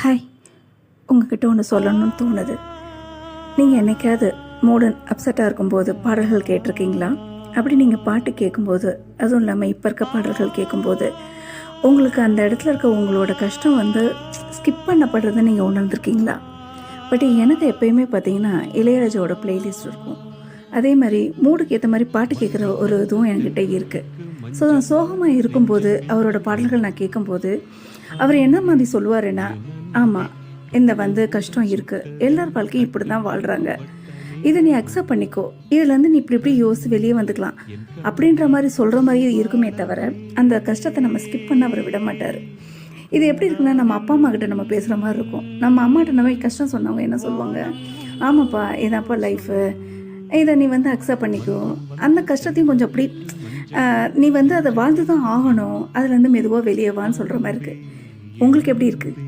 Hi, உங்ககிட்ட ஒன்று சொல்லணும்னு தோணுது. நீங்கள் என்னைக்காவது மூடு அப்செட்டாக இருக்கும்போது பாடல்கள் கேட்டிருக்கீங்களா? அப்படி நீங்கள் பாட்டு கேட்கும்போது, அதுவும் இல்லாமல் இப்போ இருக்க பாடல்கள் கேட்கும்போது உங்களுக்கு அந்த இடத்துல இருக்க உங்களோட கஷ்டம் ஸ்கிப் பண்ணப்படுறதை நீங்கள் உணர்ந்துருக்கீங்களா? பட் எனக்கு எப்போயுமே பார்த்தீங்கன்னா இளையராஜாவோட பிளேலிஸ்ட் இருக்கும். அதே மாதிரி மூடுக்கு ஏற்ற மாதிரி பாட்டு கேட்குற ஒரு இதுவும் என்கிட்ட இருக்குது. ஸோ நான் சோகமாக இருக்கும்போது அவரோட பாடல்கள் நான் கேட்கும்போது அவர் என்ன மாதிரி சொல்லுவாருன்னா, ஆமாம், இந்த கஷ்டம் இருக்குது, எல்லார் வாழ்க்கையும் இப்படி தான் வாழ்கிறாங்க, இதை நீ அக்செப்ட் பண்ணிக்கோ, இதுலேருந்து நீ இப்படி யோசித்து வெளியே வந்துக்கலாம் அப்படின்ற மாதிரி சொல்கிற மாதிரியே இருக்குமே தவிர அந்த கஷ்டத்தை நம்ம ஸ்கிப் பண்ண அவரை விட மாட்டார். இது எப்படி இருக்குன்னா, நம்ம அப்பா அம்மா கிட்ட நம்ம பேசுகிற மாதிரி இருக்கும். நம்ம அம்மாட்ட நம்ம கஷ்டம் சொன்னவங்க என்ன சொல்லுவாங்க, ஆமாப்பா இதாப்பா லைஃபு, இதை நீ அக்செப்ட் பண்ணிக்கோ, அந்த கஷ்டத்தையும் கொஞ்சம் அப்படி நீ அதை வாழ்ந்து தான் ஆகணும், அதுலேருந்து மெதுவாக வெளியே வான்னு சொல்கிற மாதிரி இருக்குது. உங்களுக்கு எப்படி இருக்குது?